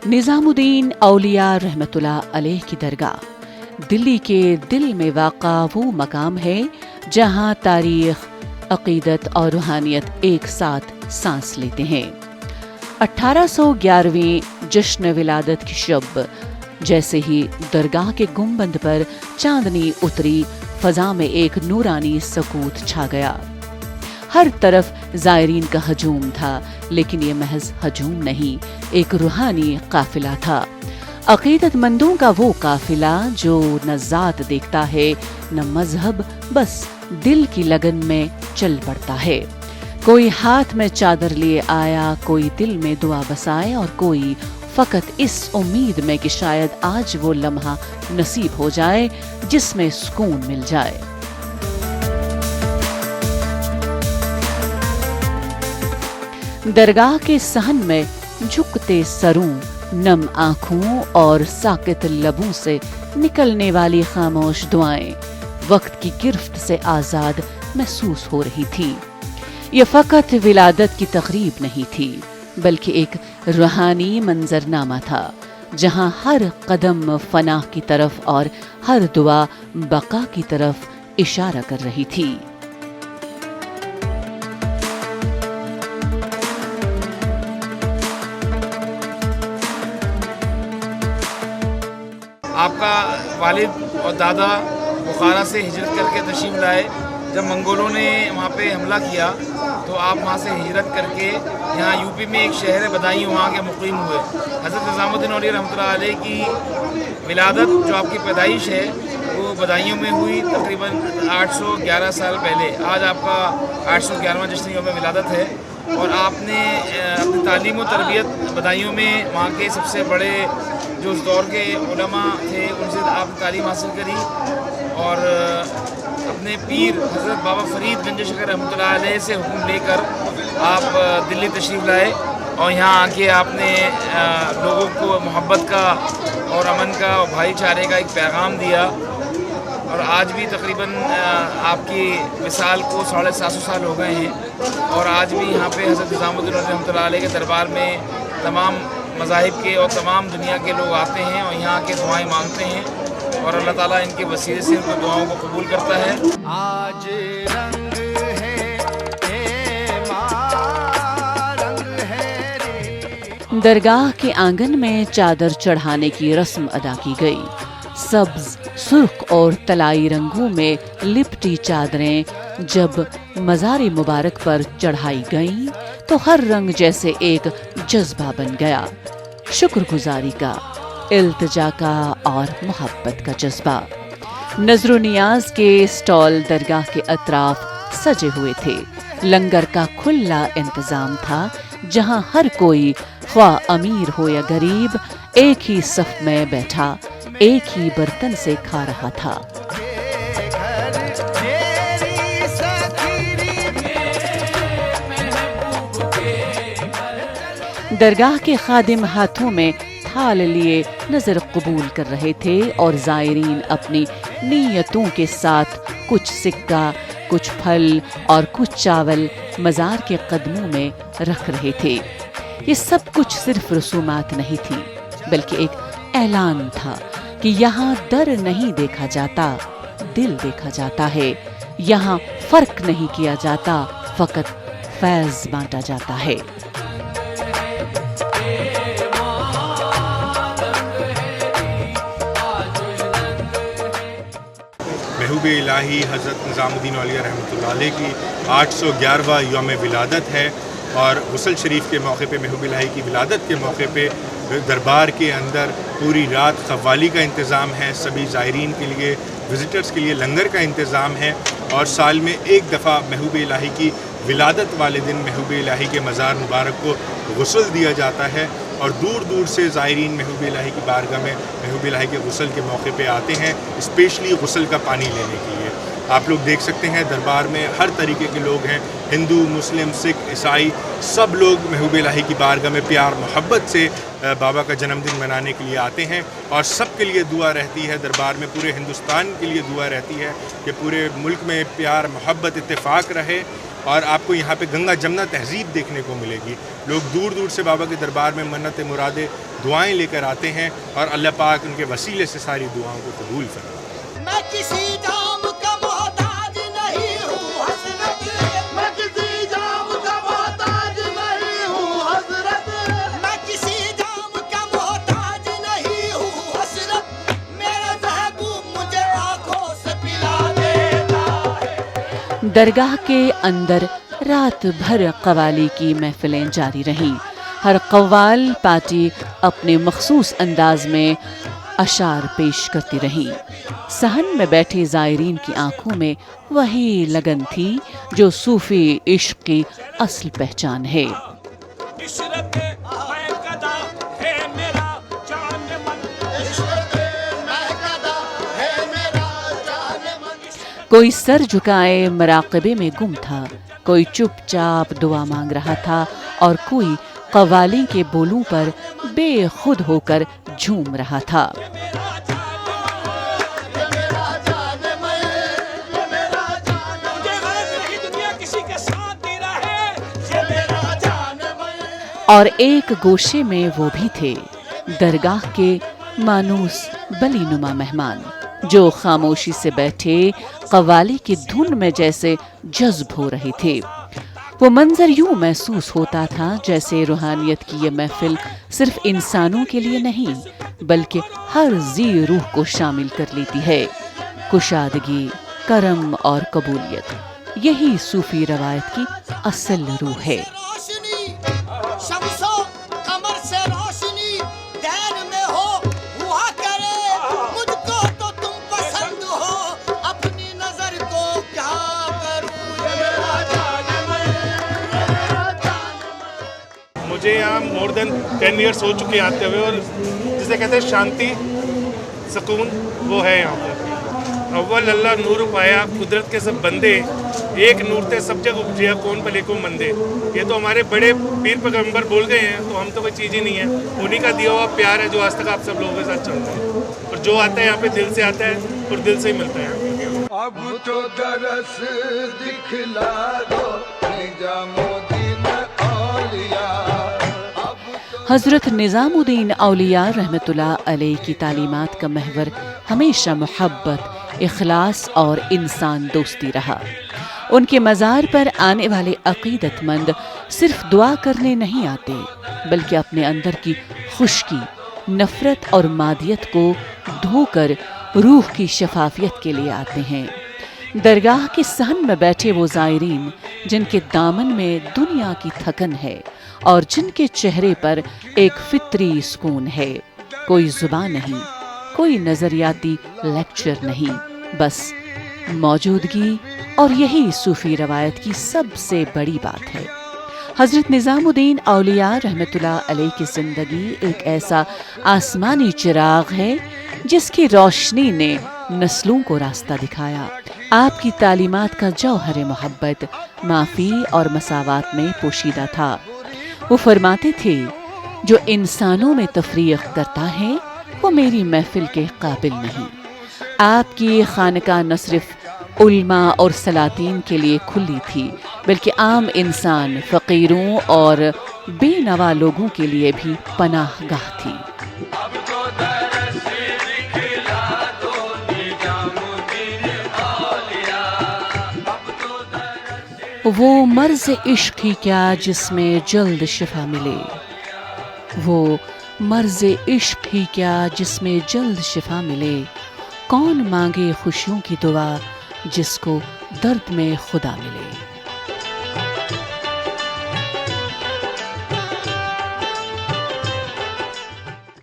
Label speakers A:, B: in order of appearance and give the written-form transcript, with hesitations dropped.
A: निज़ामुद्दीन औलिया रहमतुल्लाह अलैह की दरगाह दिल्ली के दिल में वाक़ा वो मकाम है जहाँ तारीख़, अक़ीदत और रूहानियत एक साथ सांस लेते हैं। 1811वें जश्न विलादत की शब जैसे ही दरगाह के गुंबद पर चांदनी उतरी, फ़ज़ा में एक नूरानी सकूत छा गया। हर तरफ ज़ायरीन का हजूम था, लेकिन ये महज हजूम नहीं, एक रूहानी काफिला था। अक़ीदतमंदों का वो काफिला जो न ज़ात देखता है न मजहब, बस दिल की लगन में चल पड़ता है। कोई हाथ में चादर लिए आया, कोई दिल में दुआ बसाए और कोई फ़कत इस उम्मीद में कि शायद आज वो लम्हा नसीब हो जाए जिसमें सुकून मिल जाए। दरगाह के सहन में झुकते सरों, नम आँखों और साकित लबों से निकलने वाली खामोश दुआएं वक्त की गिरफ्त से आज़ाद महसूस हो रही थी। ये फ़कत विलादत की तक़रीब नहीं थी, बल्कि एक रूहानी मंजरनामा था, जहाँ हर कदम फनाह की तरफ और हर दुआ बका की तरफ इशारा कर रही थी।
B: आपका वालिद और दादा बुखारा से हिजरत करके तशरीफ़ लाए। जब मंगोलों ने वहाँ पे हमला किया तो आप वहाँ से हिजरत करके यहाँ यूपी में एक शहर है बदायूं, वहाँ के मुक़ीम हुए। हज़रत निज़ामुद्दीन औलिया रहमतुल्लाह अलैह की विलादत जो आपकी पैदाइश है वो बदायूं में हुई तकरीबन 811 साल पहले। आज आपका 811वां जश्न यौम विलादत है और आपने अपनी तालीम और तरबियत बदायूं में वहाँ के सबसे बड़े जो उस दौर के उलमा थे उनसे आपने तालीम हासिल करी और अपने पीर हज़रत बाबा फ़रीद गंज शकर रहमतुल्लाह अलैह से हुक्म लेकर आप दिल्ली तशरीफ़ लाए और यहाँ आके आपने लोगों को मोहब्बत का और अमन का और भाईचारे का एक पैगाम दिया। और आज भी तकरीबन आपकी विसाल को 750 साल हो गए हैं और आज भी यहाँ पे हज़रत निज़ामुद्दीन रहमतुल्लाह अलैह के दरबार में तमाम मज़ाहिब के और तमाम दुनिया के लोग आते हैं और यहाँ के दुआएं मांगते हैं और अल्लाह ताला इनके वसीले से उनकी दुआओं को कबूल करता है।
C: आज रंग है माँ, रंग है।
A: दरगाह के आंगन में चादर चढ़ाने की रस्म अदा की गई। सब्ज, सुर्ख और तलाई रंगों में लिपटी चादरें जब मज़ार मुबारक पर चढ़ाई गईं तो हर रंग जैसे एक जज्बा बन गया, शुक्रगुजारी का, इल्तिजा का और मोहब्बत का जज्बा। नज़्र नियाज के स्टॉल दरगाह के अतराफ सजे हुए थे। लंगर का खुला इंतजाम था, जहां हर कोई ख्वाह अमीर हो या गरीब एक ही सफ में बैठा एक ही बर्तन से खा रहा था। दरगाह के खादिम हाथों में थाल लिए नजर कबूल कर रहे थे और ज़ायरीन अपनी नीयतों के साथ कुछ सिक्का, कुछ फल और कुछ चावल मज़ार के कदमों में रख रहे थे। ये सब कुछ सिर्फ रसूमात नहीं थी, बल्कि एक ऐलान था कि यहाँ दर नहीं देखा जाता, दिल देखा जाता है। यहाँ फर्क नहीं किया जाता, फकत फैज़ बांटा जाता है।
D: महबूब इलाही हज़रत निज़ामुद्दीन औलिया रहमतुल्लाह अलैह की 811वां यौम विलादत है और गुसल शरीफ के मौके पे, महबूब इलाही की विलादत के मौके पे दरबार के अंदर पूरी रात क़व्वाली का इंतज़ाम है। सभी ज़ायरीन के लिए, विज़िटर्स के लिए लंगर का इंतज़ाम है और साल में एक दफ़ा महबूब इलाही की विलादत वाले दिन महबूब इलाही के मज़ार मुबारक को गुस्ल दिया जाता है और दूर दूर से ज़ायरीन महबूब इलाही की बारगाह में महबूब इलाही के गुस्ल के मौके पे आते हैं, स्पेशली गुस्ल का पानी लेने के लिए। आप लोग देख सकते हैं दरबार में हर तरीके के लोग हैं, हिंदू, मुस्लिम, सिख, ईसाई, सब लोग महबूब इलाही की बारगाह में प्यार मोहब्बत से बाबा का जन्मदिन मनाने के लिए आते हैं और सब के लिए दुआ रहती है। दरबार में पूरे हिंदुस्तान के लिए दुआ रहती है कि पूरे मुल्क में प्यार मोहब्बत इत्तेफाक रहे اور آپ کو یہاں پہ گنگا جمنا تہذیب دیکھنے کو ملے گی. لوگ دور دور سے بابا کے دربار میں منت مرادیں دعائیں لے کر آتے ہیں اور اللہ پاک ان کے وسیلے سے ساری دعاؤں کو قبول فرمائے.
C: میں کسی جام کا محتاج نہیں ہوں حضرت, میں کسی جام کا محتاج نہیں ہوں حضرت, میں کسی جام کا محتاج نہیں ہوں حضرت, میرا محبوب مجھے آنکھوں سے پلا دیتا ہے.
A: درگاہ کے اندر رات بھر قوالی کی محفلیں جاری رہیں. ہر قوال پارٹی اپنے مخصوص انداز میں اشعار پیش کرتی رہی. صحن میں بیٹھے زائرین کی آنکھوں میں وہی لگن تھی جو صوفی عشق کی اصل پہچان ہے. کوئی سر جھکائے مراقبے میں گم تھا, کوئی چپ چاپ دعا مانگ رہا تھا, اور کوئی قوالی کے بولوں پر بے خود ہو کر جھوم رہا تھا. اور ایک گوشے میں وہ بھی تھے درگاہ کے مانوس بلی نما مہمان, جو خاموشی سے بیٹھے قوالی کی دھن میں جیسے جذب ہو رہے تھے. وہ منظر یوں محسوس ہوتا تھا جیسے روحانیت کی یہ محفل صرف انسانوں کے لیے نہیں بلکہ ہر ذی روح کو شامل کر لیتی ہے. کشادگی, کرم اور قبولیت, یہی صوفی روایت کی اصل روح ہے.
C: شمس و قمر سے روشنی دیر میں ہو ہوا کرے, مجھ کو تو تم پسند ہو, اپنی نظر کو کیا کروں, یہ میرا جان میں.
E: مجھے یہاں مور دین 10 ایئرس ہو چکے آتے ہوئے, اور جسے کہتے ہیں شانتی, سکون, وہ ہے یہاں پر. اول اللہ نور پایا قدرت کے سب بندے, ایک نور تے سب جگ اپجیا کون بھلے کو مندے. یہ تو ہمارے بڑے پیر پیغمبر بول گئے ہیں, تو ہم تو کوئی چیز ہی نہیں ہے. انہی کا دیا ہوا پیار ہے جو آج تک آپ سب لوگوں کے ساتھ چل رہا ہے, اور جو آتا ہے یہاں پہ دل سے آتا ہے اور دل سے ہی ملتا ہے.
C: اب تو درس دکھلا دو نظام الدین اولیاء.
A: حضرت نظام الدین اولیاء رحمۃ اللہ علیہ کی تعلیمات کا محور ہمیشہ محبت, اخلاص اور انسان دوستی رہا. ان کے مزار پر آنے والے عقیدت مند صرف دعا کرنے نہیں آتے بلکہ اپنے اندر کی خشکی, نفرت اور مادیت کو دھو کر روح کی شفافیت کے لیے آتے ہیں. درگاہ کے صحن میں بیٹھے وہ زائرین جن کے دامن میں دنیا کی تھکن ہے اور جن کے چہرے پر ایک فطری سکون ہے. کوئی زبان نہیں, کوئی نظریاتی لیکچر نہیں, بس موجودگی, اور یہی صوفی روایت کی سب سے بڑی بات ہے. حضرت نظام الدین اولیاء رحمۃ اللہ علیہ کی زندگی ایک ایسا آسمانی چراغ ہے جس کی روشنی نے نسلوں کو راستہ دکھایا. آپ کی تعلیمات کا جوہر محبت, معافی اور مساوات میں پوشیدہ تھا. وہ فرماتے تھے, جو انسانوں میں تفریق کرتا ہے وہ میری محفل کے قابل نہیں. آپ کی خانقاہ نہ صرف علماء اور سلاطین کے لیے کھلی تھی بلکہ عام انسان, فقیروں اور بے نوا لوگوں کے لیے بھی پناہ گاہ تھی. وہ مرض عشق ہی کیا جس میں جلد شفا ملے, وہ مرض عشق ہی کیا جس میں جلد شفا ملے, کون مانگے خوشیوں کی دعا جس کو درد میں خدا ملے.